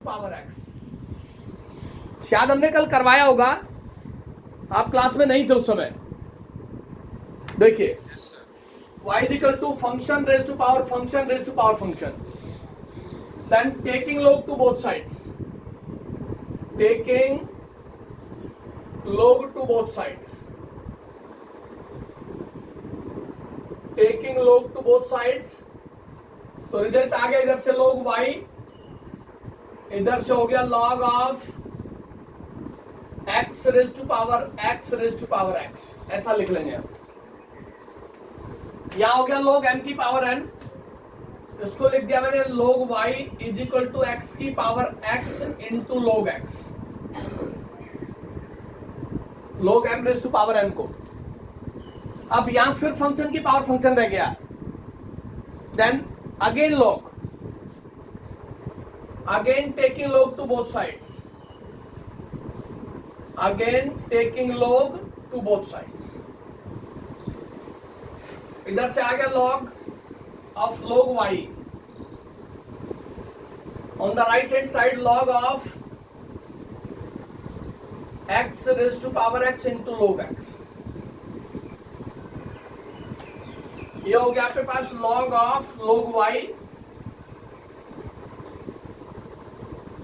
Power x. शायद हमने कल करवाया होगा, आप क्लास में नहीं थे उस समय। देखिए y equal to function raise to power function raise to power function, then taking log to both sides, taking log to both sides, taking log to both sides. तो रिजल्ट आ गया, इधर से log y, इधर से हो गया log of x raise to power x, ऐसा लिख लेंगे हम। यहां हो गया log m की पावर n, इसको लिख दिया मैंने log y is equal to x की power x into log x, log m raise to power m को। अब यहां फिर फंक्शन की पावर फंक्शन रह गया, then again log, again taking log to both sides, again taking log to both sides। इधर से आ गया log of log y, on the right hand side log of x raised to power x into log x। ये हो गया आपके पास log of log y,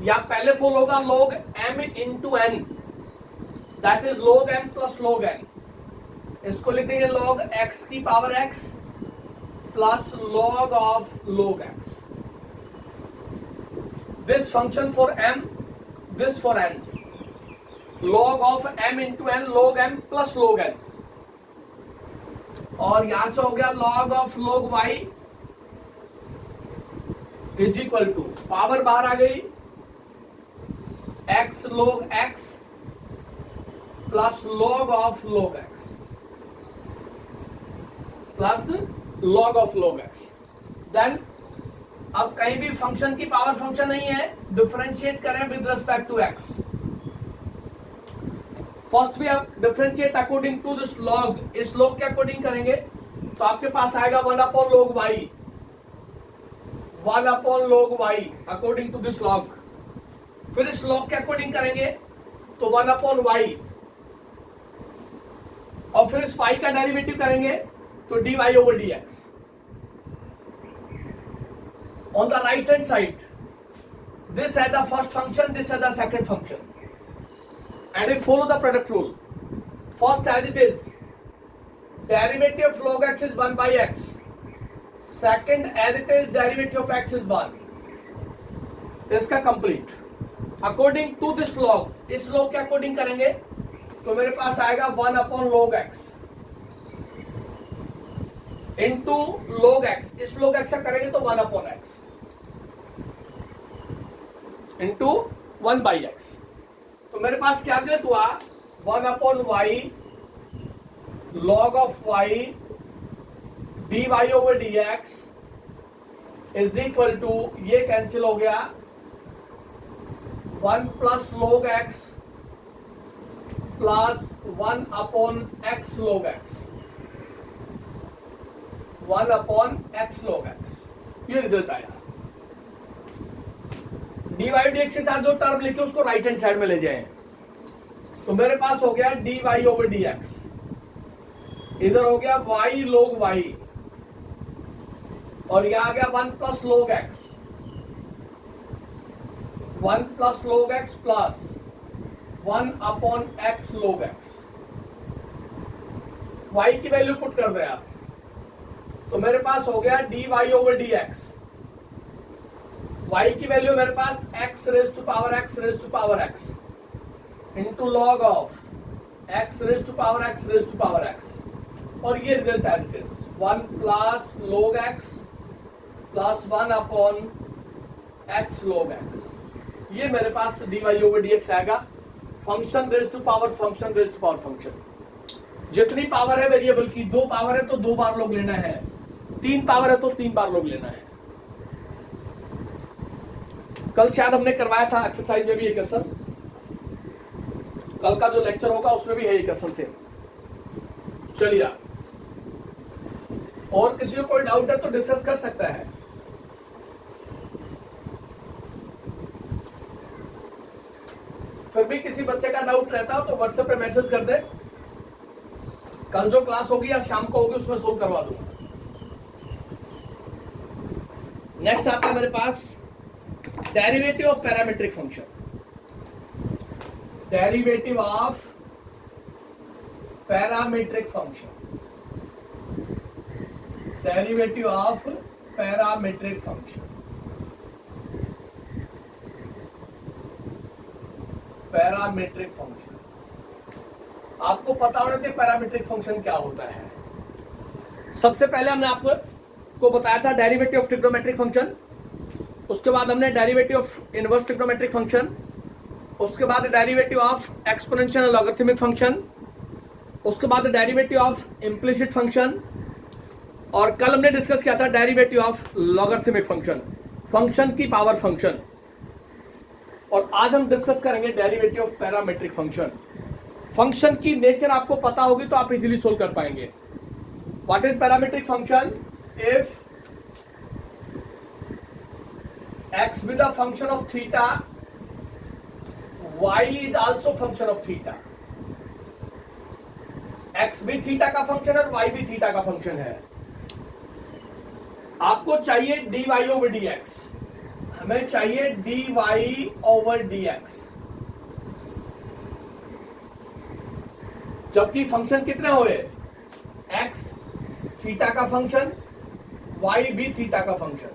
या पहले फॉलो होगा log m into n, that is log m plus log n। इसको लिख देंगे log x की power x plus log of log x। This function for m, this for n, log of m into n, log m plus log n। और यहां से हो गया log of log y is equal to, power बाहर आ गई, x log x plus log of log x plus log of log x। Then अब कहीं भी फंक्शन की पावर फंक्शन नहीं है, डिफरेंशिएट करें with respect to x। First we have differentiate according to this log, इस log के according करेंगे तो आपके पास आएगा 1 upon log y, 1 upon log y according to this log। फिर इस log के अकॉर्डिंग करेंगे तो 1 अपॉन y, और फिर इस y का डेरिवेटिव करेंगे तो dy over dx। On the right hand side this है द फर्स्ट फंक्शन, दिस है the second function, and we follow the product rule. First as it is, derivative of log x is 1 by x, second as it is derivative of x is 1। इसका complete according to this log, इस log के according करेंगे तो मेरे पास आएगा 1 upon log x into log x, इस log x का करेंगे तो 1 upon x into 1 by x। तो मेरे पास क्या रिजल्ट हुआ, 1 upon y log of y dy over dx is equal to, ये कैंसिल हो गया, 1 plus log x plus 1 upon x log x, 1 upon x log x, ये रिजल्ट आया। dy dx के साथ जो टर्म लिखे उसको राइट हैंड साइड में ले जाएं, तो मेरे पास हो गया dy ओवर dx, इधर हो गया y log y, और यहां आ गया 1 plus log x, 1 plus log x plus 1 upon x log x। y की वैल्यू पुट कर दिया तो मेरे पास हो गया dy ओवर dx, y की वैल्यू मेरे पास x raise to power x raise to power x into log of x raise to power x raise to power x, और ये रिजल्ट है 1 plus log x plus 1 upon x log x। ये मेरे पास dy over dx आएगा, function raise to power function raise to power function. जितनी power है variable की, 2 पावर है तो 2 बार log लेना है, 3 पावर है तो 3 बार log लेना है। कल शायद हमने करवाया था एक्सरसाइज में भी ये क्वेश्चन, कल का जो लेक्चर होगा उसमें भी है ये क्वेश्चन सेम। चलिए, और किसी को कोई डाउट है तो डिस्कस कर सकता है। फिर भी किसी बच्चे का डाउट रहता हो तो व्हाट्सएप पे मैसेज कर दे, कल जो क्लास होगी या शाम को होगी उसमें सोल्व करवा दूंगा। नेक्स्ट आता है मेरे पास derivative of parametric function. Derivative of parametric function, derivative of parametric function, parametric function. आपको पता होना चाहिए पैरामीट्रिक फंक्शन क्या होता है। सबसे पहले हमने आपको बताया था डेरिवेटिव ऑफ ट्रिग्नोमेट्रिक फंक्शन, उसके बाद हमने derivative of inverse trigonometric function, उसके बाद derivative of exponential logarithmic function, उसके बाद डेरिवेटिव ऑफ इम्प्लिसिट फंक्शन, और कल हमने डिस्कस किया था derivative of logarithmic function, function की पावर फंक्शन। और आज हम डिस्कस करेंगे derivative of parametric function. Function की नेचर आपको पता होगी तो आप इजीली सोल्व कर पाएंगे। What is parametric function? If x be the function of theta, y is also function of theta। x भी थीटा का फंक्शन है और y भी थीटा का फंक्शन है। आपको चाहिए dy over dx, हमें चाहिए dy over dx, जबकि फंक्शन कितने हुए? x थीटा का फंक्शन, y भी थीटा का function.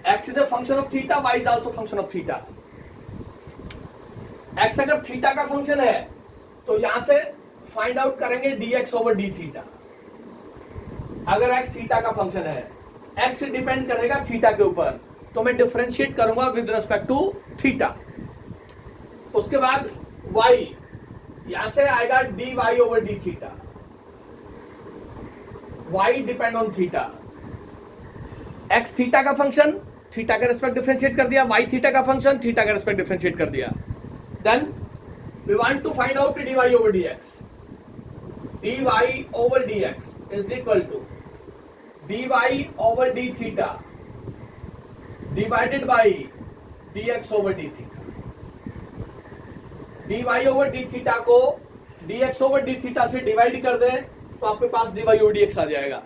x is a function of theta, y is also function of theta। x अगर थीटा का फंक्शन है तो यहां से फाइंड आउट करेंगे dx over d थीटा। अगर x थीटा का फंक्शन है, x डिपेंड करेगा थीटा के ऊपर, तो मैं डिफरेंशिएट करूंगा विद रिस्पेक्ट टू थीटा। उसके बाद y, यहां से आएगा dy over d theta. y depend on theta. x theta का फंक्शन, थीटा का रिस्पेक्ट डिफरेंशिएट कर दिया, y थीटा का फंक्शन, थीटा का रिस्पेक्ट डिफरेंशिएट कर दिया। Then we want to find out dy over dx। dy over dx is equal to dy over d theta divided by dx over d theta। dy over d theta को dx over d theta से divide कर दें तो आपके पास dy over dx आ जाएगा।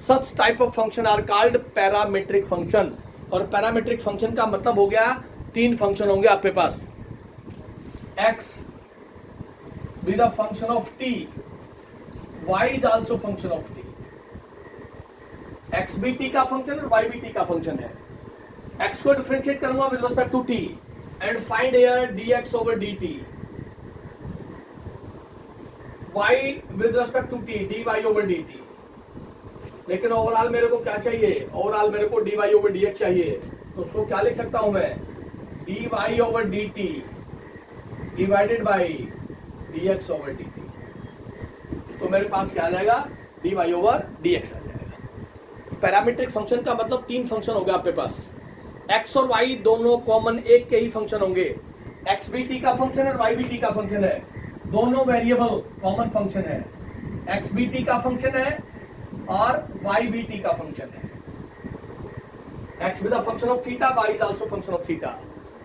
Such type of function are called parametric function। और पैरामीट्रिक फंक्शन का मतलब हो गया तीन फंक्शन होंगे आपके पास। x be the function of t, y is also function of t। x भी t का फंक्शन और y भी t का फंक्शन है। x को डिफरेंशिएट करूंगा with respect to t and find here dx over dt, y with respect to t dy over dt। लेकिन overall मेरे को क्या चाहिए? ओवरऑल मेरे को dy over dx चाहिए, तो उसको क्या लिख सकता हूं मैं? dy over dt divided by dx over dt। तो मेरे पास क्या आ जाएगा? dy over dx आ जाएगा। पैरामीट्रिक फंक्शन का मतलब तीन फंक्शन होगा आपके पास। x और y दोनों कॉमन एक के ही फंक्शन होंगे। x भी t का फंक्शन है और y भी t का फंक्शन है, दोनों वेरिएबल कॉमन फंक्शन है। x भी t का फंक्शन है और y भी t का फंक्शन है। x भी the function of theta, y is also function of theta.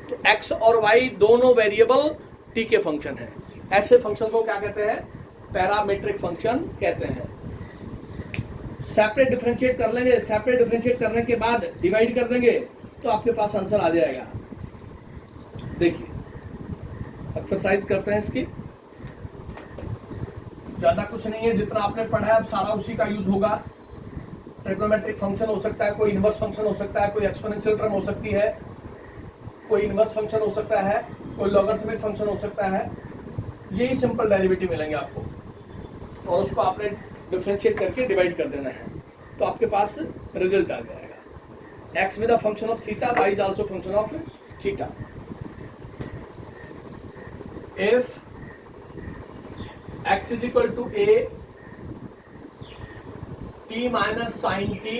तो x और y दोनों वेरिएबल t के फंक्शन है। ऐसे फंक्शन को क्या कहते हैं? पैरामीट्रिक फंक्शन कहते हैं। सेपरेट डिफरेंशिएट कर लेंगे, सेपरेट डिफरेंशिएट करने के बाद डिवाइड कर देंगे तो आपके पास आंसर आ जाएगा। देखिए एक्सरसाइज करते हैं इसकी, ज्यादा कुछ नहीं है, जितना आपने पढ़ा है अब सारा उसी का यूज होगा। ट्रिग्नोमेट्रिक फंक्शन हो सकता है, कोई इनवर्स फंक्शन हो सकता है, कोई एक्सपोनेंशियल टर्म हो सकती है, कोई इनवर्स फंक्शन हो सकता है, कोई लॉगरिथमिक फंक्शन हो सकता है। यही सिंपल डेरिवेटिव मिलेंगे आपको और उसको आपने डिफरेंशिएट करके डिवाइड कर देना है तो आपके पास रिजल्ट आ जाएगा। X with the function of theta, y is also function of theta. If x is equal to a t minus sin t,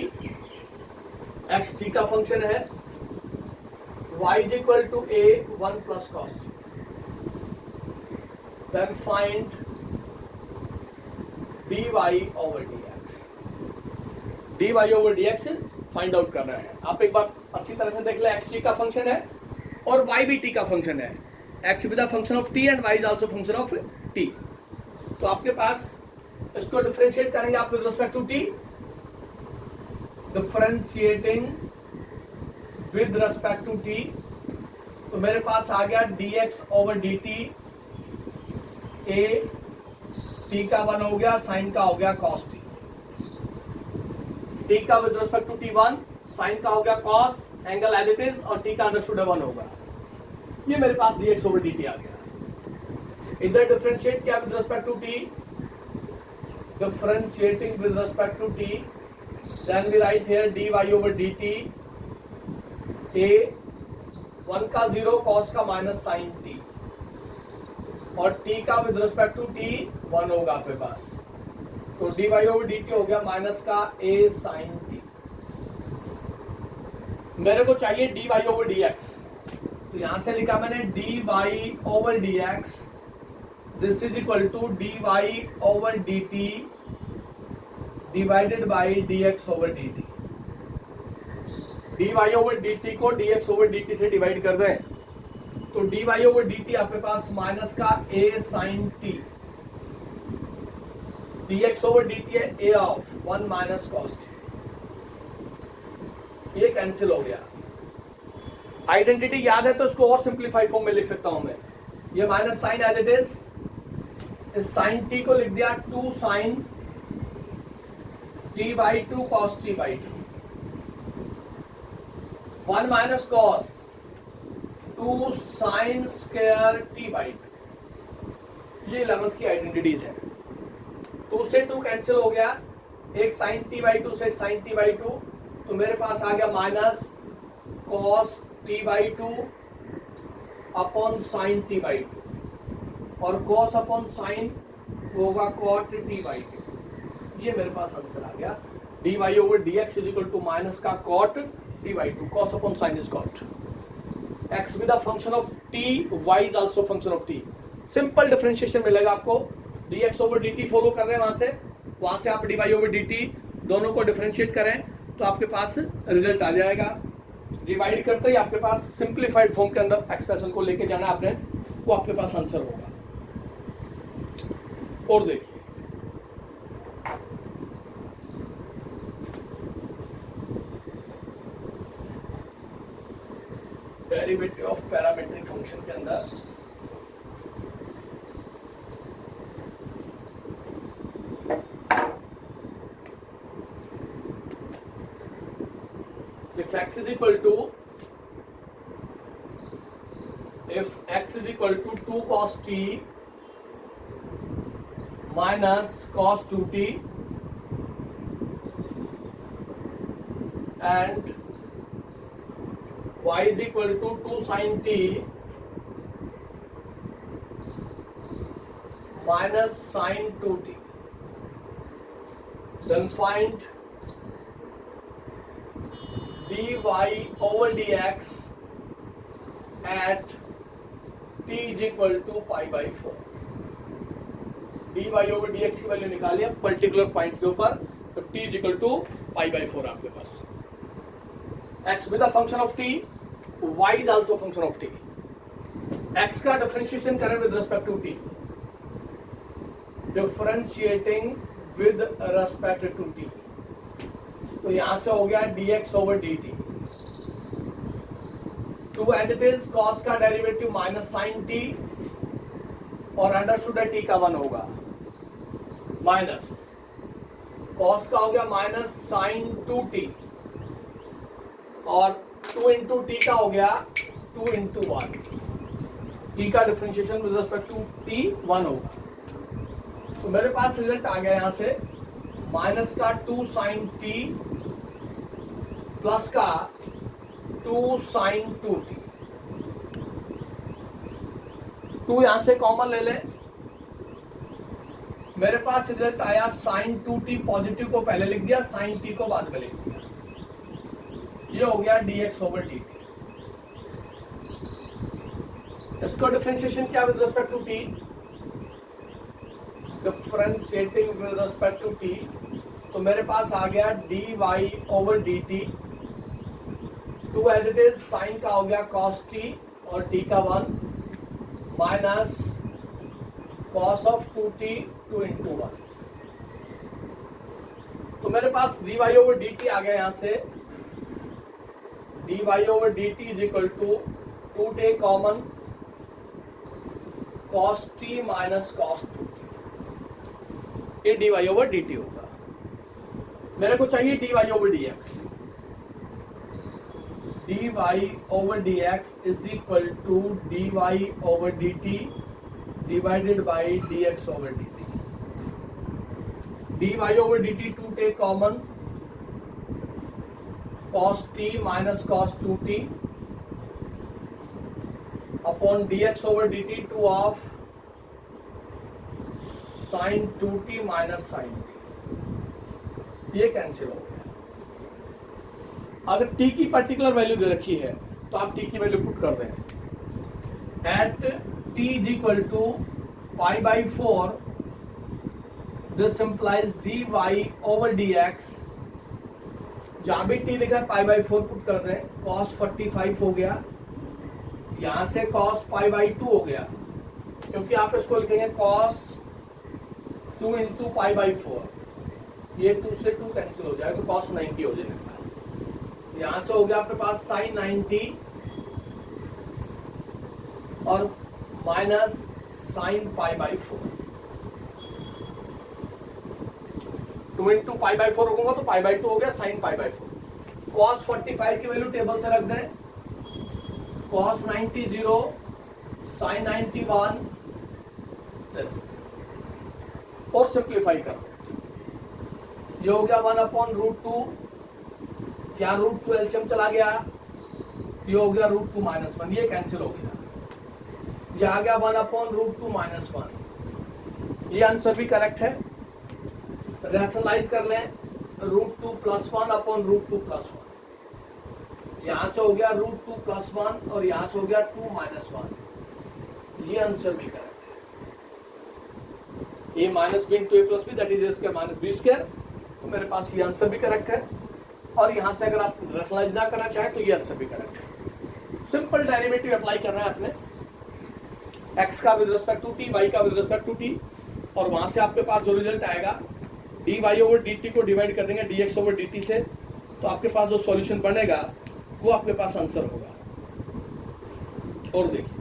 x t का फंक्शन है, y is equal to a 1 plus cos t। Then find dy over dx। dy over dx find out करना है। आप एक बार अच्छी तरह से देख ले, x t का फंक्शन है, और y भी t का फंक्शन है, x भी the function of t and y is also function of t। तो आपके पास इसको डिफरेंशिएट करेंगे आप with respect to t, differentiating with respect to t, तो मेरे पास आ गया dx over dt, a t का 1 हो गया, साइन का हो गया cos t, t का with respect to t1, sine का हो गया cos, angle as it is, और t का अंडरस्टूड 1 होगा। ये मेरे पास dx ओवर dt आ गया। इधर डिफरेंशिएट किया with respect to t, differentiating with respect to t, then we write here dy over dt, a 1 का 0, cos का माइनस साइन t, और t का विद रिस्पेक्ट टू t 1 होगा आपके पास, तो dy ओवर dt हो गया माइनस का a साइन t। मेरे को चाहिए dy ओवर dx, तो यहां से लिखा मैंने dy over dx, this is equal to dy over dt divided by dx over dt। dy over dt को dx ओवर dt से डिवाइड कर दें, तो dy ओवर dt आपके पास माइनस का a sine t, dx over dt है a of 1 minus cos t, ये कैंसिल हो गया। आइडेंटिटी याद है तो इसको और सिंप्लीफाई फॉर्म में लिख सकता हूं मैं, ये minus sine as it is, इस साइन t को लिख दिया 2 sine t by 2 cos t by 2, 1 minus cos 2 sine square t by 2, ये 11th की आइडेंटिटीज है। 2 से 2 कैंसिल हो गया, एक साइन t बाई 2 से साइन t बाई 2, तो मेरे पास आ गया minus cos t by 2 upon sine t by 2, और cos अपॉन साइन होगा cot t बाई 2, ये मेरे पास आंसर आ गया। dy over dx is equal to minus का cot t by 2, cos upon sine is cot, x with the function of t, y is also function of t। Simple differentiation मिलेगा आपको, dx over dt follow कर रहे हैं वहां से आप dy over dt दोनों को डिफरेंशिएट करें तो आपके पास रिजल्ट आ जाएगा। डिवाइड करते ही आपके पास सिंप्लीफाइड फॉर्म के अंदर एक्सप्रेशन को लेके जाना आपने, वो आपके पास आंसर होगा। और देखिए डेरिवेटिव ऑफ पैरामेट्रिक फंक्शन के अंदर if x is equal to 2 cos t minus cos 2t and y is equal to 2 sin t minus sin 2t, then find dy over dx at t is equal to pi by 4। dy over dx की value निकालिए particular point के ऊपर, तो t is equal to pi by 4 आपके पास। x with a function of t, y is also function of t। x का differentiation करें with respect to t, differentiating with respect to t, तो यहां से हो गया dx over dt, 2 as it is, cos का derivative minus sine t, और understood है t का 1 होगा, माइनस cos का हो गया माइनस साइन 2t, और 2 इंटू टी का हो गया 2 इंटू 1, t का differentiation with respect to t 1 होगा, तो मेरे पास रिजल्ट आ गया यहां से माइनस का 2 साइन t प्लस का 2 साइन 2t, 2 यहां से कॉमन ले ले, मेरे पास रिजल्ट आया साइन 2t, पॉजिटिव को पहले लिख दिया, साइन t को बाद में लिख दिया, ये हो गया dx ओवर dt। इसको डिफरेंशिएशन क्या with respect to t, differentiating with respect to t, तो मेरे पास आ गया dy over dt, 2 as it is, sine का हो गया cos t और टी का 1 minus cos of 2t 2 into 1। तो मेरे पास dy over dt आ गया यहाँ से, dy over dt is equal to 2 take common cos t minus cos 2t, ये dy over dt होगा। मेरे को चाहिए dy over dx, dy over dx is equal to dy over dt divided by dx over dt। dy over dt 2 take common cos t minus cos 2t upon dx over dt 2 of sin 2t minus sin t, ये cancel हो गया। अगर t की particular value दे रखी है तो आप t की वैल्यू पुट कर दें। At t is equal to pi by 4, this implies dy over dx, जहां भी t लिखा है pi by 4 पुट कर दें, cos 45 हो गया, यहां से cos pi by 2 हो गया, क्योंकि आप इसको लिखेंगे cos 2 into pi by 4, ये 2 से 2 कैंसिल हो जाएगा, cos 90 हो जाएगा। यहां से हो गया आपके पास sin 90 और minus sin pi by 4, 2 into pi by 4 होगा तो pi by 2 हो गया, sin pi by 4। cos 45 की वैल्यू टेबल से रख दें, cos 90 0, sin 90 1, और सिंप्लीफाई कर ये हो गया 1 अपॉन रूट 2, क्या रूट 2 एलसीएम चला गया, ये हो गया रूट 2 माइनस 1, ये कैंसिल हो गया, ये आ गया 1 अपॉन रूट 2 माइनस 1। ये आंसर भी करेक्ट है। रैशनलाइज कर लें, root 2 plus 1 upon root 2 plus 1, यहां से हो गया रूट 2 प्लस 1 और यहां से हो गया 2 माइनस 1, ये आंसर भी करेक्ट है। A minus B into A plus B that is A square minus B square, तो मेरे पास ये आंसर भी करेक्ट है। और यहां से अगर आप रैशनलाइज ना करना चाहें तो ये आंसर भी करेक्ट है। सिंपल डेरिवेटिव अप्लाई करना है आपने, x का with respect to t, y का विद रिस्पेक्ट टू t, और वहां से आपके पास जो रिजल्ट आएगा dy ओवर dt को डिवाइड कर देंगे dx ओवर dt से, तो आपके पास जो सॉल्यूशन बनेगा वो आपके पास आंसर होगा। और देखिए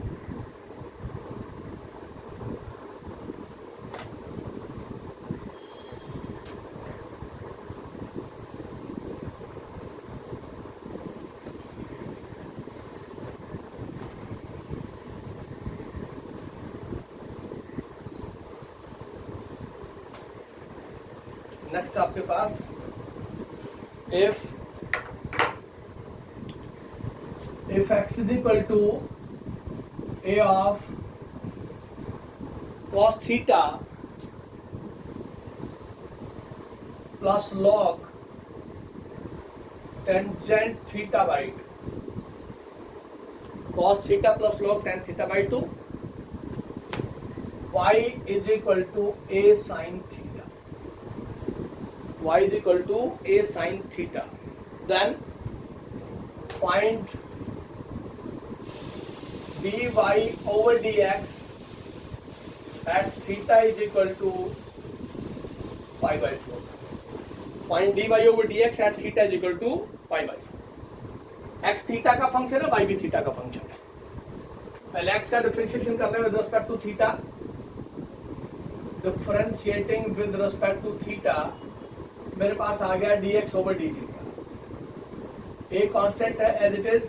नेक्स्ट आपके पास if x is equal to a of cos theta plus log tangent theta by 2, cos theta plus log tan theta by 2, y is equal to a sin theta, y is equal to a sin theta, then find dy over dx at theta is equal to pi by 4, find dy over dx at theta is equal to pi by 4। x theta का function है, y भी theta का function है। पहले x का differentiation करने with respect to theta, differentiating with respect to theta, मेरे पास आ गया dx ओवर डी थीटा, एक कांस्टेंट है as it is,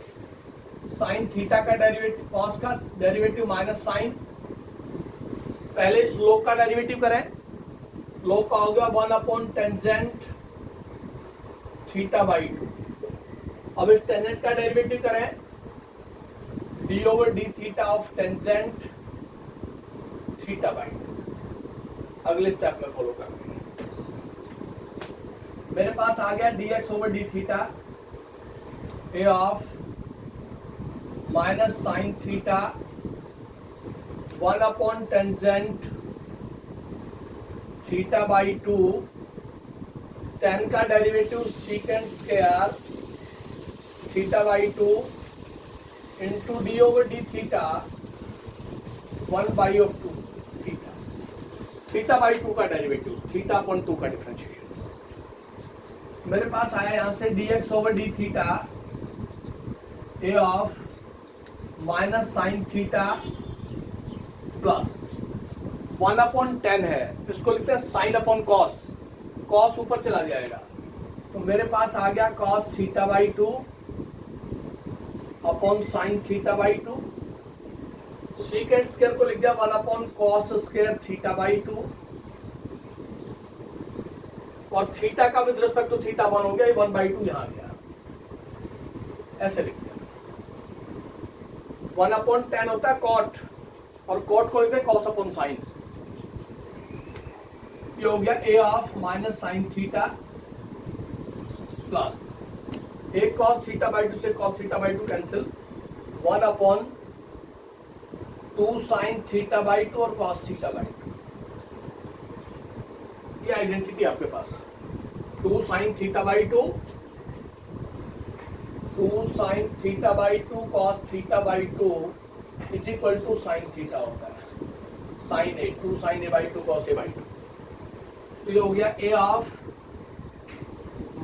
sine theta का डेरिवेटिव, कॉस का डेरिवेटिव माइनस साइन, पहले इस लोग का डेरिवेटिव करें, लोग का हो गया 1 अपॉन टेंजेंट थीटा बाई 2, अब इस टेंजेंट का डेरिवेटिव करें, D over d theta of tangent theta by 2, अगले स्टेप में फॉलो करेंगे। मेरे पास आ गया dx over d theta A of minus sine theta 1 upon tangent theta by 2, tan का derivative secant square theta by 2 into D over d theta 1/2 theta, theta by 2 का derivative, theta upon 2 का differentiation. मेरे पास आया यहाँ से dx over d theta A of minus sine theta plus 1/10 है, इसको लिखते हैं साइन अपॉन कॉस, कॉस ऊपर चला जाएगा तो मेरे पास आ गया cos theta by 2 upon sign theta by 2, secant square को लिख दिया 1 कॉस स्क्वायर थीटा बाई 2, और थीटा का विद रिस्पेक्ट टू थीटा 1 हो गया, 1/2 यहां आ गया, ऐसे लिख दिया। 1/10 होता है कॉट, और कॉट को लिखते हैं कॉस अपॉन साइन, ये हो गया A of minus sine theta plus एक कॉस थीटा बाई 2 से cos theta by 2 cancel, 1/2 sine theta by 2 और कॉस थीटा बाई 2, ये आइडेंटिटी आपके पास 2 sine theta by 2, 2 sine theta by 2 cos theta by 2 is equal to sine theta होता है, sine A, 2 sine A by 2 cos A by 2, तो ये हो गया ए ऑफ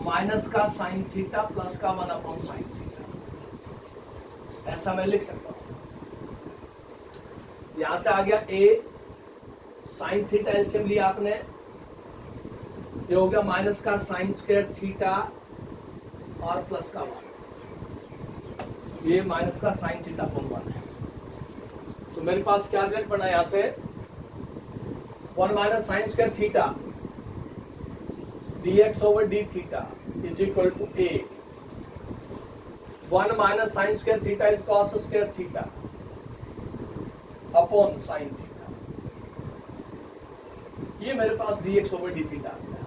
माइनस का साइन थीटा प्लस का 1 साइन थीटा, ऐसा मैं लिख सकता हूं। यहां से आ गया ए साइन थीटा एलसीएम लिया आपने, ये हो गया माइनस का साइन स्क्वायर थीटा और प्लस का 1, ये माइनस का साइन थीटा अपॉन 1 है, तो मेरे पास क्या रिजल्ट बना यहां से 1 minus sine square theta dx over d theta is equal to a, 1 minus sin square theta is cos square theta upon sin theta, ये मेरे पास dx over d theta आ गया,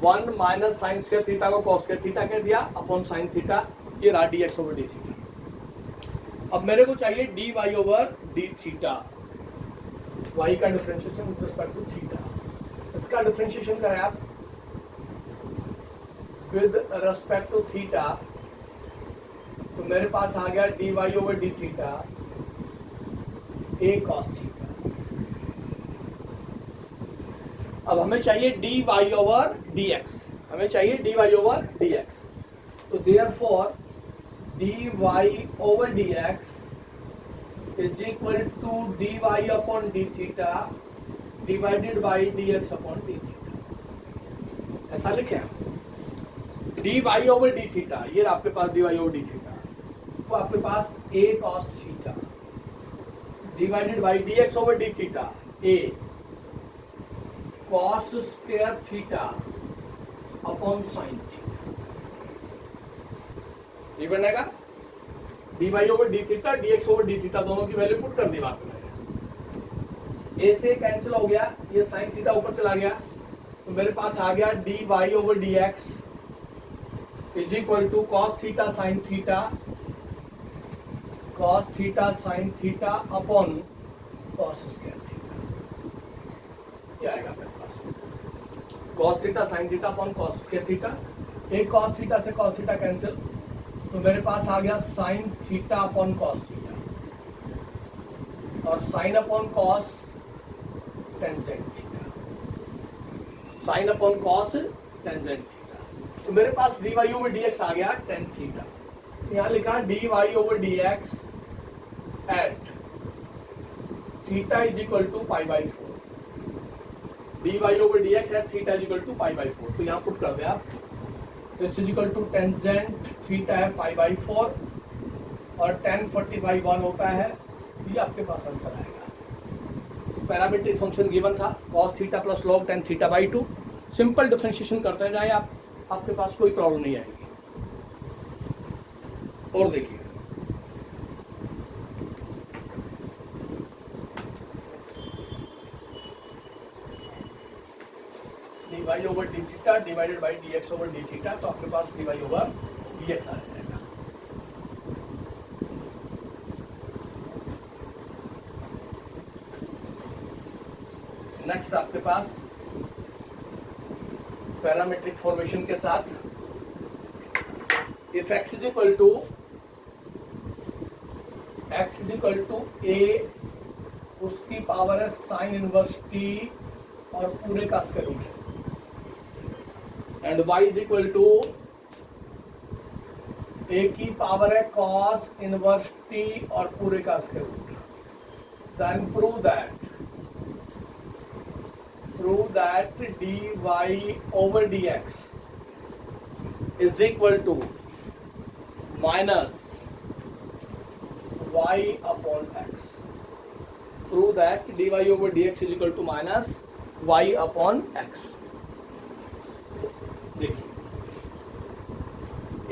1 minus sin square theta को cos square theta कह दिया upon sin theta, ये रहा dx over d theta। अब मेरे को चाहिए dy over d theta, y का differentiation with respect to theta, इसका डिफरेंशिएशन करें आप विद रेस्पेक्ट टू थीटा, तो मेरे पास आ गया dy over d theta a cos theta. अब हमें चाहिए dy ओवर dx, हमें चाहिए dy ओवर dx, तो therefore dy over dx is equal to dy upon d theta divided by dx upon d theta, ऐसा लिखे dy ओवर डी थीटा, ये आपके पास dy ओवर डी थीटा, तो आपके पास a cos theta divided by dx over d theta a cos square theta upon sine theta, ये बनेगा dy over d theta dx over d theta, दोनों की वैल्यू पुट कर दी बात में, ए से कैंसिल हो गया, ये साइन थीटा ऊपर चला गया, तो मेरे पास आ गया dy over dx is equal to cos theta sine theta, cos theta sine theta upon cos square theta, ये आएगा मेरे पास cos theta sine theta upon cos square theta, एक कॉस थीटा से कॉस थीटा कैंसिल, तो मेरे पास आ गया sine theta upon cos theta, और sine upon cos tangent theta, sine upon cos tangent theta, तो मेरे पास dy ओवर dx आ गया टेन थीटा, यहाँ लिखा dy over dx at theta is equal to pi by 4, dy over dx at theta is equal to pi by 4, तो यहाँ put कर दे आप, तो is equal to tangent theta है पाई बाई 4 और tan 45 1 होता है, ये आपके पास आंसर आएगा। पैरामीट्रिक फंक्शन गिवन था cos theta plus log tan theta by 2, simple differentiation करते जाए आप, आपके पास कोई प्रॉब्लम नहीं आएगी। और देखिए dy over d theta divided by dx over d theta, तो आपके पास dy ओवर dx आ जाएगा। नेक्स्ट आपके पास पैरामीट्रिक फॉर्मेशन के साथ if x is equal to x is equal to a, उसकी पावर है साइन इनवर्स टी और पूरे का स्क्वायर रूट है, and y is equal to a की पावर है कॉस इनवर्स टी और पूरे का square root. Then prove that dy over dx is equal to minus y upon x. Prove that dy over dx is equal to minus y upon x. देखिए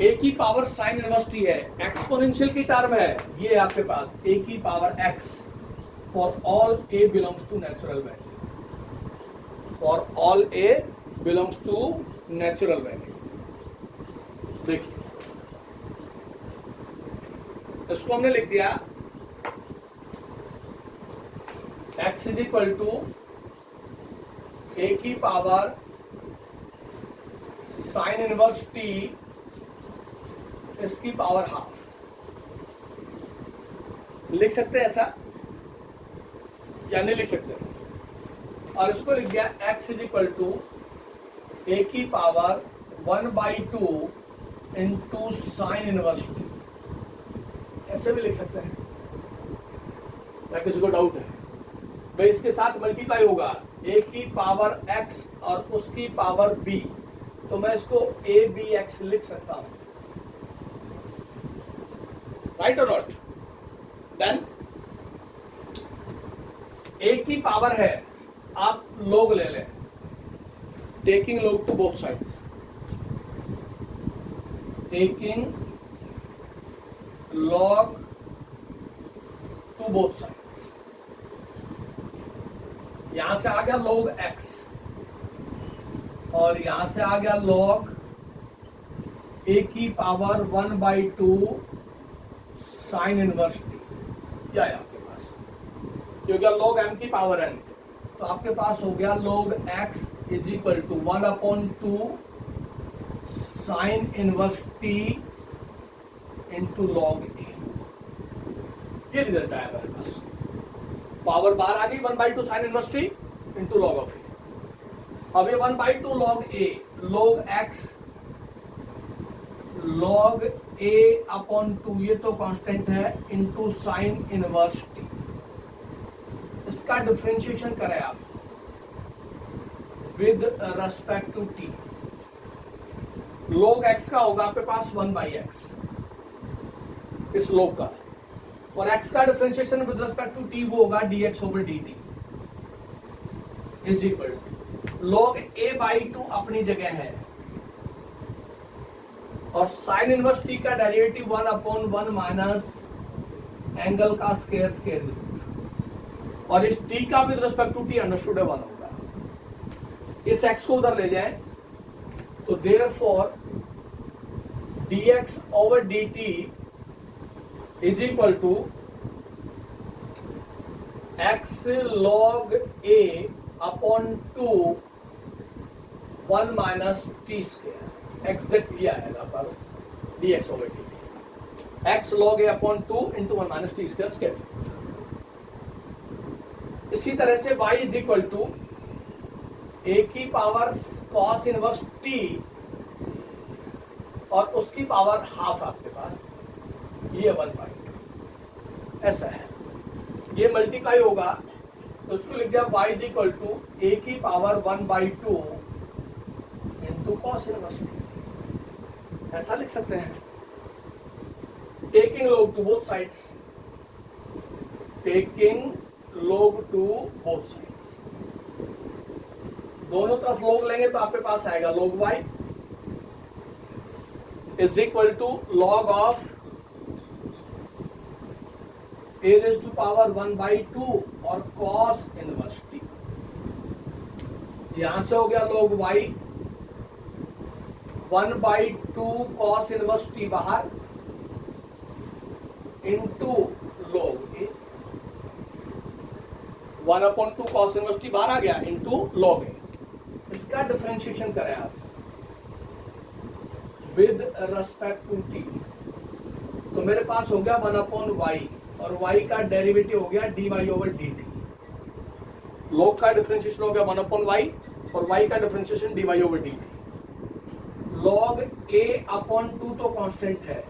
a की power sine inverse t है, exponential की term है, ये आपके पास a की power x for all a belongs to natural value, for all a belongs to natural value. देखिए इसको हमने लिख दिया x is equal to a की पावर साइन इनवर्स टी, इसकी पावर हाफ। लिख सकते हैं ऐसा या नहीं लिख सकते? और इसको लिख दिया x is equal to a की power 1/2 into sine inverse T, ऐसे भी लिख सकते हैं। या किसी को डाउट है? भाई इसके साथ मल्टीप्लाई होगा a की पावर x और उसकी पावर b, तो मैं इसको a b x लिख सकता हूं, राइट और नॉट? देन a की पावर है, आप log ले लें, taking log to both sides, taking log to both sides. यहां से आ गया log x और यहां से आ गया log a की पावर 1/2 साइन इनवर्स टी, क्या है आपके पास? क्योंकि log m की पावर n, तो आपके पास हो गया log x is equal to 1/2 sine inverse t into log a। ये रिजल्ट आया मेरे पास, पावर बाहर आ गई 1/2 sine inverse t into log of a। अब ये 1/2 log a, log x log a upon 2, ये तो कांस्टेंट है, इंटू साइन इनवर्स टी। इसका डिफरेंशिएशन करें आप with respect to t. log x का होगा आपके पास 1/x, इस log का, और x का differentiation with respect to t वो होगा dx over dt is equal to log a/2 अपनी जगह है, और साइन इनवर्स टी का डेरिवेटिव 1/1 माइनस एंगल का स्क्वायर रूट, और इस टी का with respect to t understood है 1 होगा। इस x को उधर ले जाए तो therefore dx over dt is equal to x log a upon 2 1 minus t square, exact लिया है आपका dx over dt, x log a upon 2 into 1 minus t square square. इसी तरह से y is equal to a की power cos inverse t और उसकी power half आपके पास, ये 1/2 ऐसा है। ये मल्टीप्लाई होगा तो उसको लिख दिया y is equal to a की power 1/2 into cos inverse t, ऐसा लिख सकते हैं। Taking log to both sides, taking log to both sides, दोनों तरफ log लेंगे तो आपके पास आएगा log y is equal to log of a raise to power 1/2 और cos इनवर्स t। यहां से हो गया log y 1/2 cos inverse t बाहर into log a, 1/2 cos inverse t बाहर आ गया इंटू log a। इसका डिफरेंशिएशन करें आप विद रेस्पेक्ट टू t, तो मेरे पास हो गया 1/y और y का डेरिवेटिव हो गया dy ओवर dt। log का डिफरेंशिएशन हो गया 1/y और y का differentiation dy over dt। log a upon 2 तो कांस्टेंट है,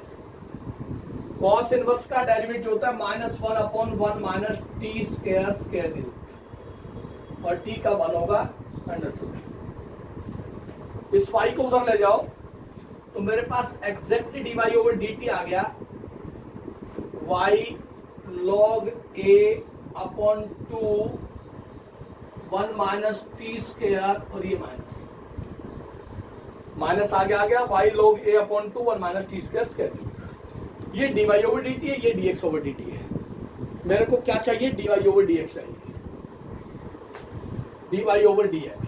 cos इनवर्स का डेरिवेटिव होता है -1/1 minus t square square the root, और t का 1 होगा अंडर रूट। इस y को उधर ले जाओ तो मेरे पास एग्जैक्ट dy ओवर dt आ गया y log a upon 2 1 minus t square, और ये माइनस आगे आ गया y log a upon 2 1 minus t square square. ये dy ओवर dt है, ये dx ओवर dt है। मेरे को क्या चाहिए? dy ओवर dx चाहिए। dy over dx,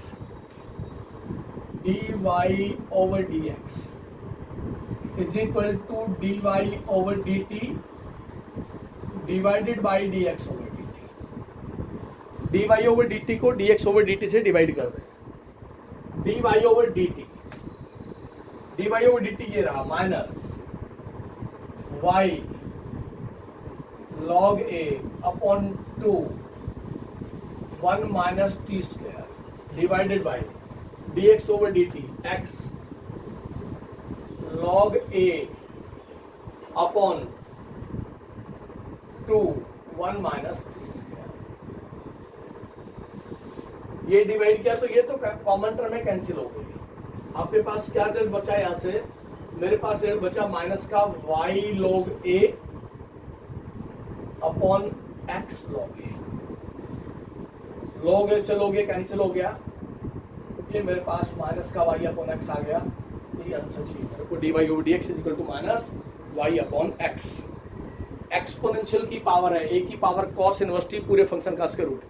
dy over dx is equal to dy over dt divided by dx over dt। dy over dt को dx ओवर dt से डिवाइड कर दें। dy over dt, dy over dt ये रहा minus y log a upon 2 1 minus t square divided by dx over dt x log a upon 2 1 minus t square. ये divide किया तो ये तो कॉमन टर्म में कैंसिल हो गई। आपके पास क्या रिजल्ट बचा? यहां से मेरे पास रिजल्ट बचा माइनस का y log a upon x log a। log a से log a कैंसिल हो गया, ये मेरे पास माइनस का y अपॉन x आ गया। ये आंसर चाहिए मेरे को, dy over dx is equal to minus y upon x। Exponential की पावर है, a की पावर cos इनवर्स t पूरे फंक्शन का स्क्वायर रूट।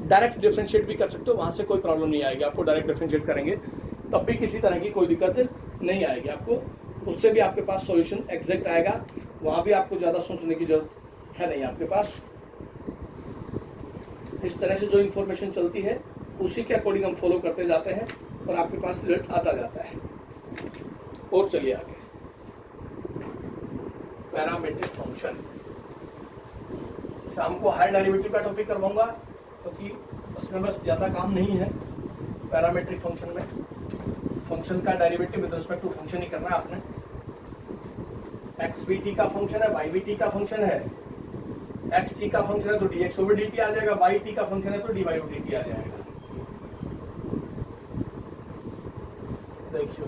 डायरेक्ट डिफरेंशिएट भी कर सकते हो, वहां से कोई प्रॉब्लम नहीं आएगी आपको। डायरेक्ट डिफरेंशिएट करेंगे तब भी किसी तरह की कोई दिक्कत नहीं आएगी आपको, उससे भी आपके पास सॉल्यूशन एग्जैक्ट आएगा। वहां भी आपको ज़्यादा सोचने की जरूरत है नहीं आपके पास। इस तरह से जो इंफॉर्मेशन चलती है उसी के अकॉर्डिंग हम फॉलो करते जाते हैं और आपके पास रिजल्ट आता जाता है। और चलिए आगे, पैरामीट्रिक फंक्शन। शाम को हायर डेरिवेटिव का टॉपिक करवाऊंगा क्योंकि उसमें बस ज़्यादा काम नहीं है। पैरामीट्रिक फंक्शन में फंक्शन का derivative with respect to function ही करना है आपने। एक्स बी टी का फंक्शन है, वाई बी टी का फंक्शन है। एक्स टी का फंक्शन है तो d x over d t आ जाएगा, वाई टी का फंक्शन है तो d y over d t आ जाएगा। देखिए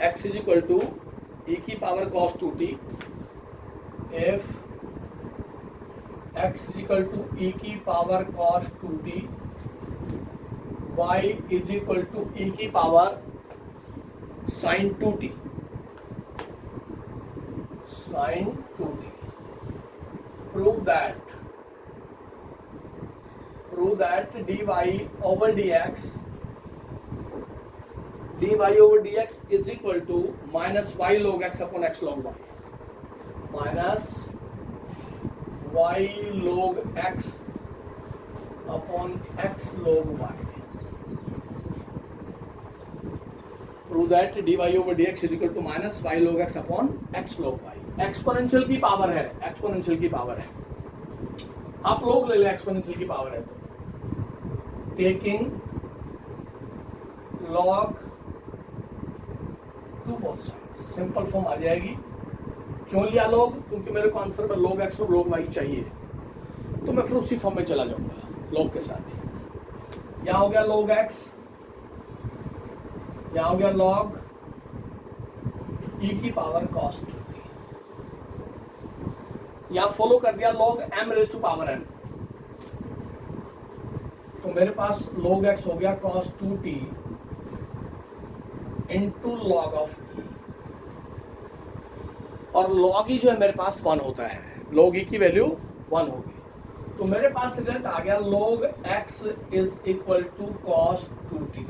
x is equal to e की power cos 2t if x is equal to e की power cos 2t, y is equal to e की power sin 2t, sin 2t। prove that dy over dx is equal to minus y log x upon x log y, minus y log x upon x log y। Prove that dy over dx is equal to minus y log x upon x log y। Exponential की power है, exponential की power है। आप लोग ले लें, exponential की power है तो taking log to both side simple form आ जाएगी। क्यों लिया log? क्योंकि मेरे को आंसर में log x और log y चाहिए, तो मैं फिर उसी फॉर्म में चला जाऊंगा log के साथ। यहाँ हो गया log x, यहाँ हो गया log e की पावर cos 2t, यहाँ फॉलो कर दिया log m raise to power n, तो मेरे पास log x हो गया cos 2t into log of e, और log e जो है मेरे पास 1 होता है, log e की वैल्यू 1 होगी। तो मेरे पास रिजल्ट आ गया log x is equal to cos 2t।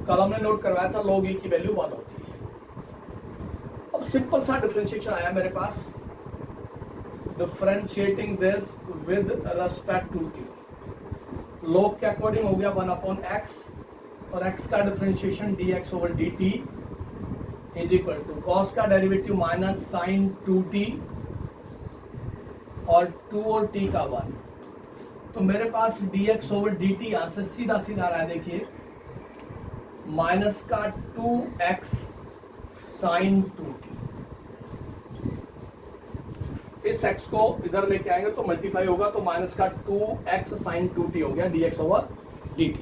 कल हमने नोट करवाया था log e की वैल्यू 1 होती है। अब सिंपल सा डिफरेंशिएशन आया मेरे पास, differentiating this with respect to t। log के अकॉर्डिंग हो गया 1 अपॉन x, और x का differentiation dx over dt is equal to cos का डेरिवेटिव माइनस साइन 2t और 2 और t का 1। तो मेरे पास dx ओवर dt यहां से सीधा सीधा रहा है, देखिए माइनस का 2x साइन 2t। इस x को इधर लेके आएंगे तो मल्टीप्लाई होगा, तो माइनस का 2x साइन 2t हो गया dx ओवर dt।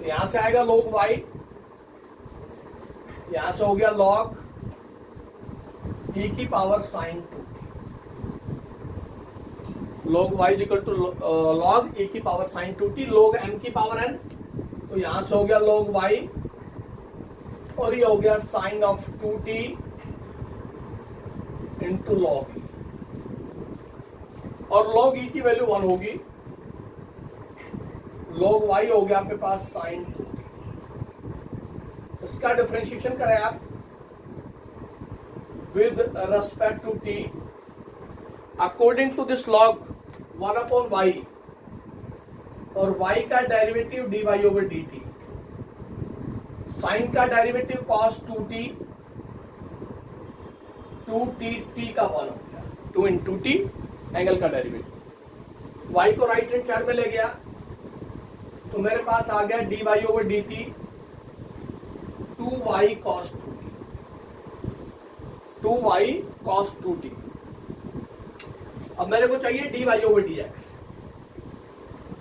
यहां से आएगा log y, यहां से हो गया log e की power sine 2t। log y equal to log e की power sine 2t log m की पावर n। तो यहां से हो गया log y और ये हो गया sine of 2t into log e, और log e की वैल्यू 1 होगी। log y हो गया आपके पास साइन 2t। इसका डिफरेंशिएशन करें आप with respect to t according to this log 1 upon y, और y का derivative dy over dt, sine का derivative cos 2t, 2t t का 1 हो गया, 2 इंटू t एंगल का डेरिवेटिव। y को राइट हैंड साइड में ले गया तो मेरे पास आ गया dy over dt 2y cos 2t, 2y cos 2t। अब मेरे को चाहिए dy over dx,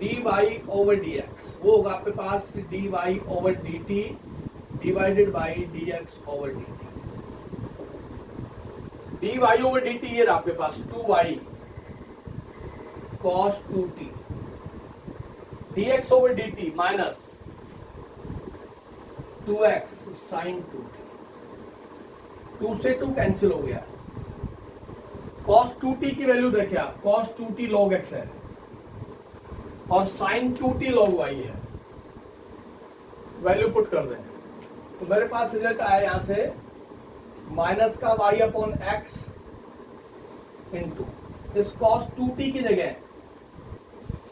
dy over dx वो होगा आपके पास dy over dt divided by dx over dt। dy over dt ये रहा आपके पास 2y cos 2t, dx over dt minus 2x sine 2t, 2 से 2 कैंसिल हो गया। cos 2t की वैल्यू देखिए आप, cos 2t log x है और साइन 2t log y है, वैल्यू पुट कर दें तो मेरे पास रिजल्ट आया यहां से माइनस का y अपॉन एक्स इंटू इस cos 2t की जगह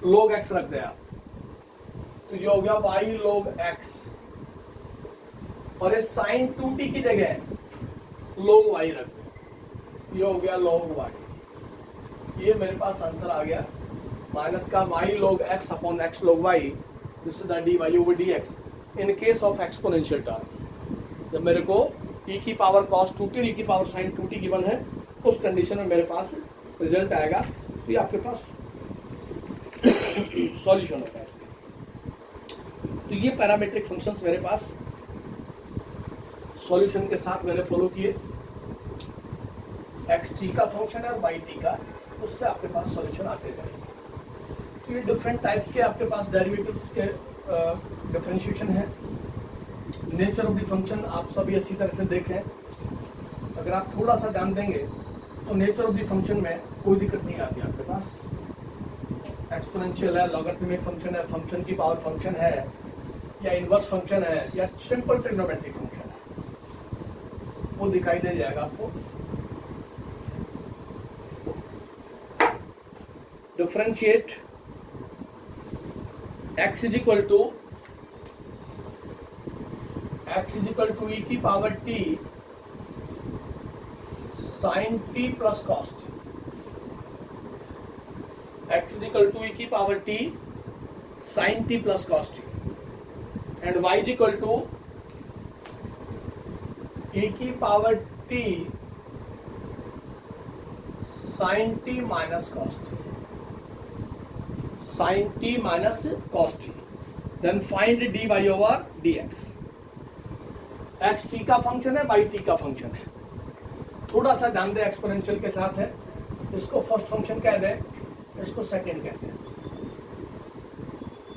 log x रख दिया तो ये हो गया y log x, और इस साइन 2t की जगह log y रख दिया, ये हो गया log y। ये मेरे पास आंसर आ गया माइनस का y log x upon x log y, this is the dy over dx in case of exponential term. जब मेरे को e की पावर cos 2t और e की पावर sin 2t गिवन है, उस कंडीशन में मेरे पास रिजल्ट आएगा। तो ये आपके पास सॉल्यूशन होता है इसका। तो ये पैरामीट्रिक फंक्शंस मेरे पास सॉल्यूशन के साथ मैंने फॉलो किए। xt का फंक्शन है और yt का, उससे आपके पास सॉल्यूशन आते जाएंगे। तो ये डिफरेंट टाइप के आपके पास डेरिवेटिव्स के डिफरेंशिएशन है। नेचर ऑफ द फंक्शन आप सभी अच्छी तरह से देखें, अगर आप थोड़ा सा ध्यान देंगे तो नेचर ऑफ द फंक्शन में कोई दिक्कत नहीं आती आपके पास। एक्सपोनेंशियल है, लॉगरिथमिक फंक्शन है, फंक्शन की पावर फंक्शन है, या इनवर्स फंक्शन है, या सिंपल ट्रिग्नोमेट्रिक फंक्शन है, वो दिखाई दे जाएगा आपको। Differentiate x is equal to e की power t sine t plus cos t, x is equal to e की power t sine t plus cos t, and y is equal to e की power t sine t minus cos t, sine t minus cos t। Then find dy over dx। x t का function है, y t का function है। थोड़ा सा ध्यान दें, exponential के साथ है, इसको फर्स्ट फंक्शन कह दें, इसको सेकंड कहते हैं।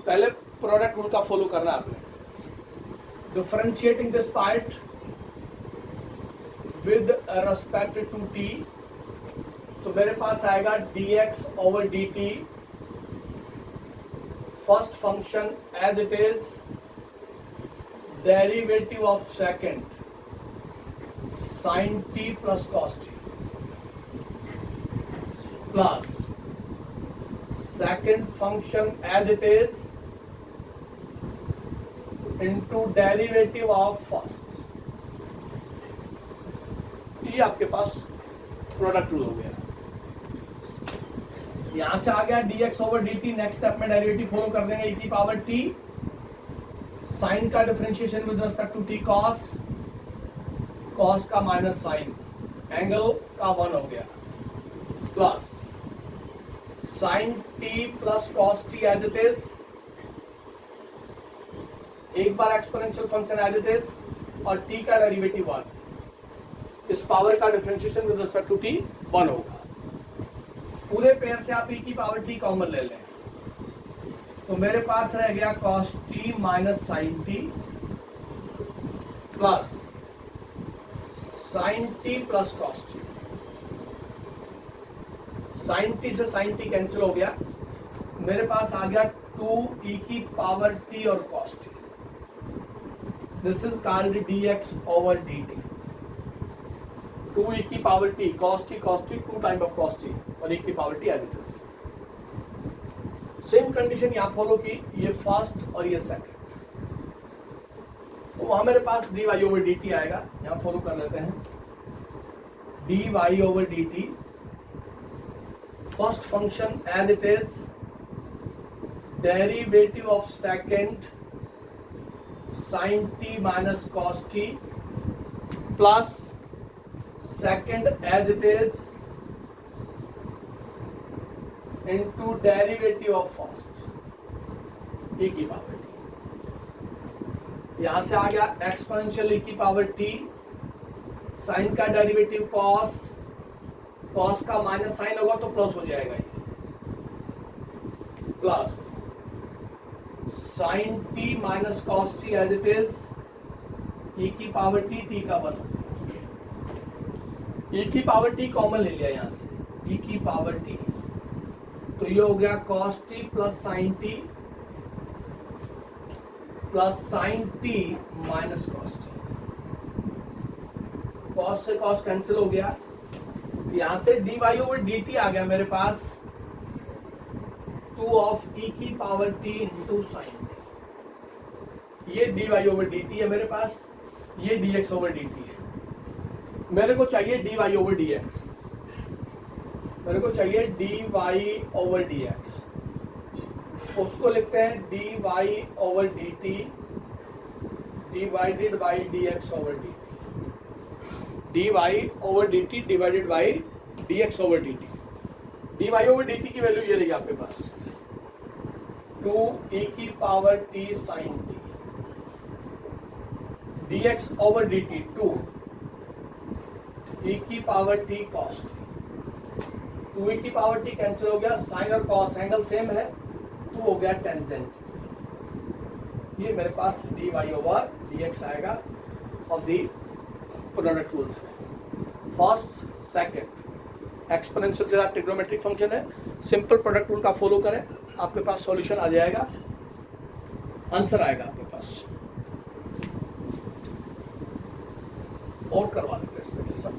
पहले प्रोडक्ट रूल का फॉलो करना आपने। Differentiating this part with respect to t, तो मेरे पास आएगा dx over dt first function as it is derivative of second sin t plus cos t plus second function as it is into derivative of first. ये आपके पास product rule हो गया। यहां से आ गया dx over dt, next step में derivative follow कर देंगे e की पावर t, साइन का differentiation with respect to t cos, cos का माइनस साइन, एंगल का 1 हो गया, plus sine t plus cos t as it is, एक बार exponential function as it is और t का डेरिवेटिव 1, इस पावर का differentiation with respect to t 1 होगा। पूरे पेयर से आप e की पावर t कॉमन ले लें, तो मेरे पास रह गया cos t minus sine t plus sine t plus cos t। Sine t से साइन t कैंसिल हो गया, मेरे पास आ गया 2e की पावर t और cos t। This is called dx over dt। 2e की power t, cos t, two time of cos t और e की power t as it is. Same condition यहां फॉलो की, ये फर्स्ट और ये सेकंड, तो वहां मेरे पास dy ओवर dt आएगा, यहां फॉलो कर लेते हैं। dy over dt first function as it is derivative of second sin t minus cos t plus second as it is into derivative of first e की पावर t। यहां से आ गया एक्सपोनेंशियल e की power t, sine का derivative cos, cos का minus sine होगा तो प्लस हो जाएगा ये, plus sine t minus cos t as it is e की पावर t, t का 1, e की पावर t कॉमन ले लिया यहां से, e की पावर t, तो ये हो गया cos t plus sine t plus sine t minus cos t। cos से cos कैंसिल हो गया, यहां से dy ओवर dt आ गया मेरे पास 2 ऑफ e की power t into sine t। ये dy ओवर dt है मेरे पास, ये dx ओवर dt है। मेरे को चाहिए dy ओवर dx, मेरे को चाहिए dy ओवर dx, उसको लिखते हैं dy over dt divided by dx over dt, dy over dt divided by dx over dt। dy over dt की वैल्यू ये रही आपके पास 2e की power t sine t, dx over dt 2 e की power t cos t, 2e की power t cancel हो गया, साइन और cos एंगल सेम है तो हो गया टेंजेंट। ये मेरे पास dy ओवर dx आएगा और दी प्रोडक्ट रूल्स है। फर्स्ट सेकंड एक्सपोनेंशियल के साथ ट्रिग्नोमेट्रिक फंक्शन है, सिंपल प्रोडक्ट रूल का फॉलो करें, आपके पास सॉल्यूशन आ जाएगा, आंसर आएगा आपके पास। और करवा देते हैं सब,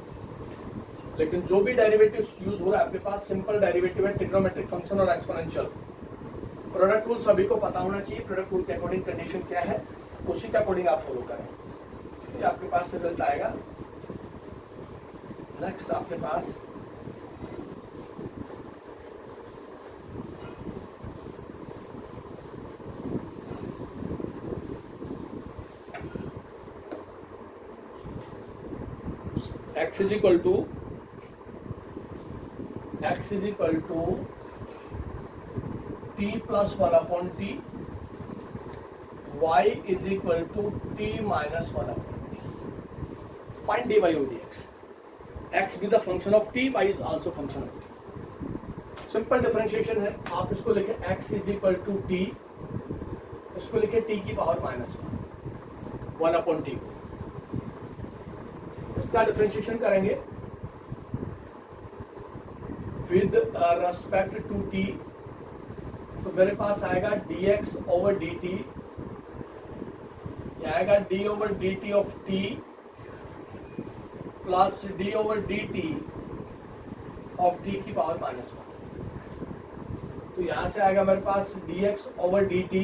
लेकिन जो भी डेरिवेटिव यूज हो रहा है आपके पास सिंपल डेरिवेटिव है, ट्रिग्नोमेट्रिक फंक्शन और एक्सपोनेंशियल। प्रोडक्ट रूल सभी को पता होना चाहिए, प्रोडक्ट रूल के अकॉर्डिंग कंडीशन क्या है उसी के अकॉर्डिंग आप फॉलो करें, ये आपके पास रिजल्ट आएगा। नेक्स्ट आपके पास x is equal to t plus 1 upon t, y is equal to t minus 1 upon t. Find dy over dx. x be the function of t, y is also function of t. Simple differentiation है, आप इसको लिखे x is equal to t, इसको लिखे t की power -1, 1/t को। इसका differentiation करेंगे विद रेस्पेक्ट टू t, तो मेरे पास आएगा dx/dt, ये आएगा d/dt of t plus d/dt of t की पावर -1। तो यहां से आएगा मेरे पास dx/dt,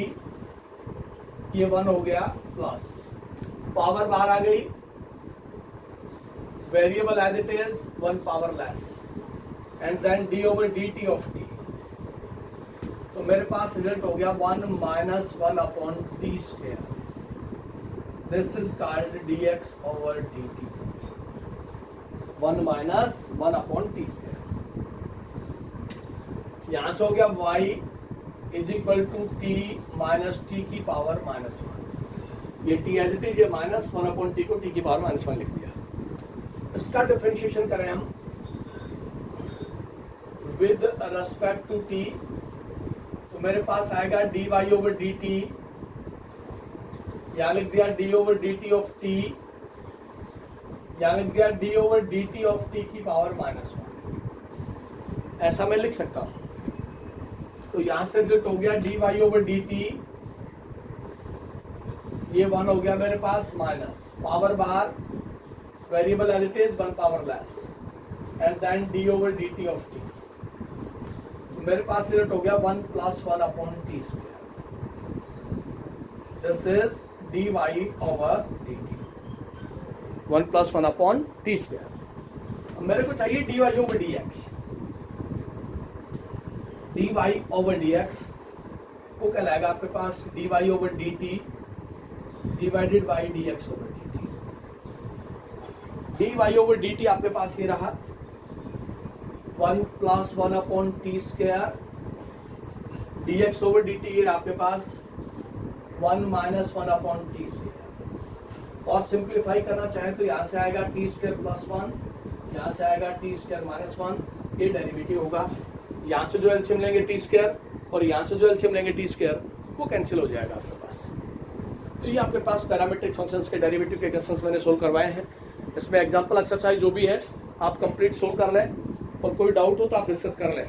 ये 1 हो गया, प्लस पावर बाहर आ गई, variable as it is, 1 power less, and then d/dt of t। तो मेरे पास रिजल्ट हो गया 1 - 1/t²। This is called dx/dt, 1 - 1/t²। यहां से हो गया y is equal to t minus t की पावर -1। ये t एज इट इज, ये -1/t को t की पावर -1 लिख दिया। इसका डिफरेंशिएशन करें हम विद रेस्पेक्ट टू t, तो मेरे पास आएगा dy/dt, यहाँ लिख दिया d/dt ऑफ t, यहाँ लिख दिया d/dt ऑफ t की पावर -1। ऐसा मैं लिख सकता हूं। तो यहां से रिजल्ट हो गया dy/dt, ये 1 हो गया मेरे पास, माइनस पावर बाहर, variable as it is, 1 power less, and then d/dt of t। तो मेरे पास रिजल्ट हो गया 1 + 1/t²। This is dy/dt, 1 + 1/t²। अब मेरे को चाहिए dy/dx। dy/dx वो कहलाएगा आपके पास dy/dt divided by dx/dt। dy/dt आपके पास ये रहा 1 + 1/t², dx/dt ये आपके पास 1 - 1/t²। और सिंप्लीफाई करना चाहे तो यहाँ से आएगा t² + 1, यहाँ से आएगा t² - 1, ये डेरिवेटिव होगा। यहाँ से जो एलसीएम लेंगे t² और यहाँ से जो एलसीएम लेंगे t², वो कैंसिल हो जाएगा आपके पास। तो ये आपके पास पैरामीट्रिक फंक्शंस के डेरिवेटिव के क्वेश्चंस मैंने सोल्व करवाए हैं। इसमें एग्जांपल एक्सरसाइज जो भी है आप कंप्लीट सोल्व कर लें, और कोई डाउट हो तो आप डिस्कस कर लें।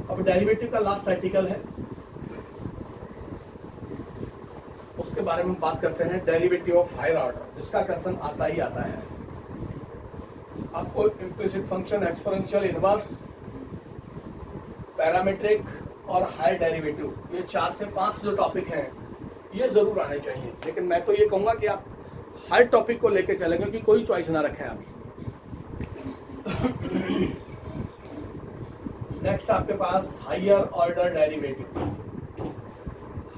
अब डेरिवेटिव का लास्ट आर्टिकल है, उसके बारे में बात करते हैं, डेरिवेटिव ऑफ हायर ऑर्डर, जिसका क्वेश्चन आता ही आता है। आपको implicit function, exponential, inverse, parametric और हायर डेरिवेटिव, ये 4 से 5 जो टॉपिक हैं ये जरूर आने चाहिए। लेकिन मैं तो ये कहूँगा कि आप हर टॉपिक को लेके चलें, क्योंकि कोई चॉइस ना रखें आप। नेक्स्ट आपके पास higher order derivative,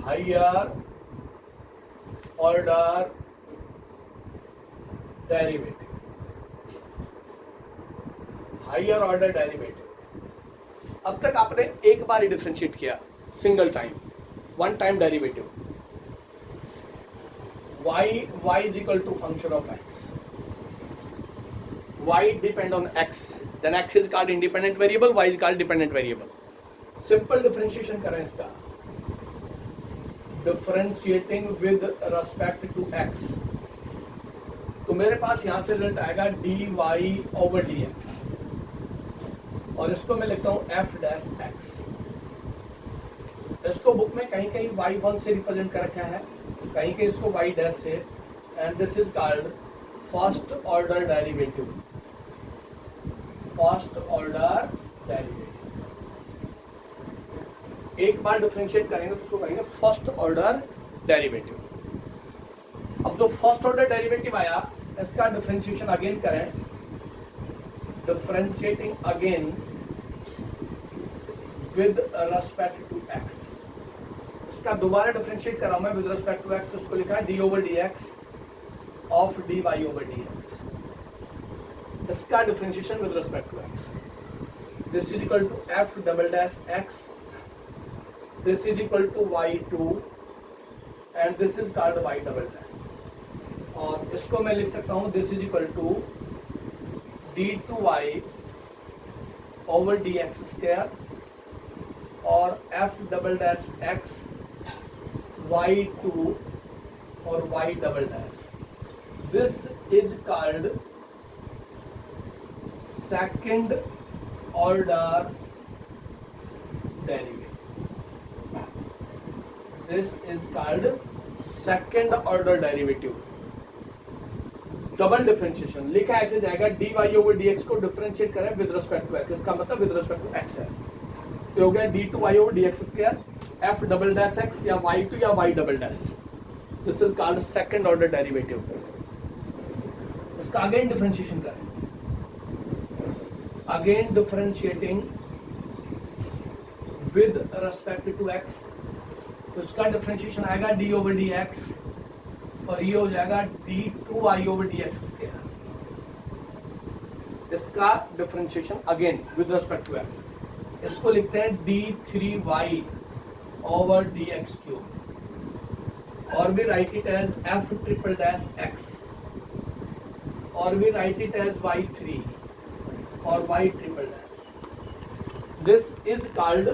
higher order derivative, higher order derivative. अब तक आपने एक बार ही डिफरेंशिएट किया, single time, one time derivative, y is equal to function of x, y depend on x, then x is called independent variable, y is called dependent variable। Simple differentiation करें इसका, differentiating with respect to x, तो मेरे पास यहां से result आएगा dy/dx, और इसको मैं लिखता हूं f'(x)। इसको बुक में कहीं कहीं y1 से रिप्रेजेंट कर रखा है, कहीं कहीं इसको y' से, and this is called first order derivative, first order derivative. एक बार डिफरेंशिएट करेंगे तो उसको कहेंगे फर्स्ट ऑर्डर डेरिवेटिव। अब जो फर्स्ट ऑर्डर डेरिवेटिव आया, इसका डिफरेंशिएशन अगेन करें, differentiating again with respect to x। इसका दोबारा डिफरेंशिएट करा मैं विद रेस्पेक्ट टू x, उसको लिखा है d/dx ऑफ dy/dx। इसका differentiation with respect to x, this is equal to f'(x), this is equal to y2, and this is called y'। और इसको मैं लिख सकता हूं, this is equal to d2y over dx², और f'(x) y2 और y double dash. This is called second order derivative. This is called second order derivative. Double differentiation लिखा ऐसे जाएगा dy over dx को डिफरेंशिएट करें विद रिस्पेक्ट टू x. इसका मतलब with respect to x है. तो हो गया d2y over dx square f double dash x या y2 या y double dash. This is called second order derivative. इसका अगेन डिफरेंशिएशन करें. Again differentiating with respect to x. तो इसका डिफरेंशिएशन आएगा d over dx और ये हो जाएगा d2y over dx स्क्वायर. इसका differentiation again with respect to x. इसको लिखते हैं d3y over dx क्यूब और भी write it as f triple dash x और भी राइट इट एज y3 और y triple dash. This is called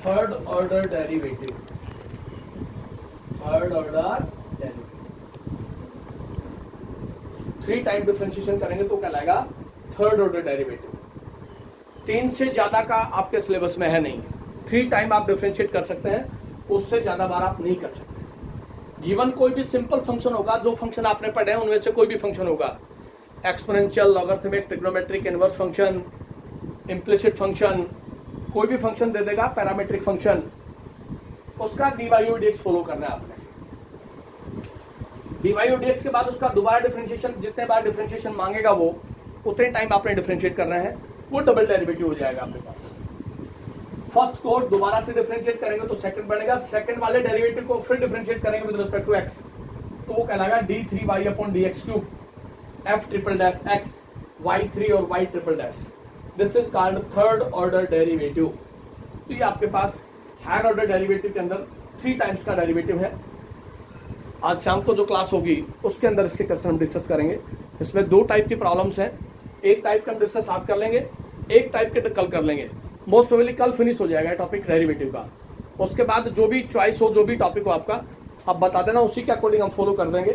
third order derivative. Third order derivative. 3 time differentiation करेंगे तो कहलाएगा थर्ड ऑर्डर डेरिवेटिव. 3 से ज्यादा का आपके सिलेबस में है नहीं. 3 टाइम आप डिफरेंशिएट कर सकते हैं, उससे ज्यादा बार आप नहीं कर सकते. गिवन कोई भी सिंपल फंक्शन होगा, जो फंक्शन आपने पढ़े हैं उनमें से कोई भी फंक्शन होगा, exponential, logarithmic, trigonometric, inverse function, implicit function, कोई भी फंक्शन दे देगा, पैरामीट्रिक फंक्शन, उसका dy over dx फॉलो करना है आपने. dy over dx के बाद उसका दोबारा डिफरेंशिएशन, जितने बार डिफरेंशिएशन मांगेगा वो उतने टाइम आपने डिफरेंशिएट करना है. वो डबल डेरिवेटिव हो जाएगा आपके पास. फर्स्ट को दोबारा से डिफरेंशिएट करेंगे तो सेकंड बनेगा. सेकंड वाले डेरिवेटिव को फिर डिफरेंशिएट करेंगे विद रिस्पेक्ट टू x, तो वो कहलाएगा d3y upon dx cube f triple dash x y3 और y triple dash. This is called third order derivative. तो ये आपके पास हायर ऑर्डर डेरिवेटिव के अंदर 3 टाइम्स का डेरिवेटिव है. आज शाम को जो क्लास होगी उसके अंदर इसके क्वेश्चन हम डिस्कस करेंगे. इसमें 2 टाइप की प्रॉब्लम्स हैं. एक टाइप का हम डिस्कस आज कर लेंगे, एक टाइप के कल कर लेंगे. मोस्ट प्रोबेबली कल फिनिश हो जाएगा टॉपिक डेरिवेटिव का. उसके बाद जो भी चॉइस हो, जो भी टॉपिक हो आपका, आप बता देना, उसी के अकॉर्डिंग हम फॉलो कर देंगे.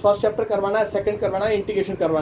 फर्स्ट चैप्टर करवाना है, सेकंड करवाना है, इंटीग्रेशन करवाना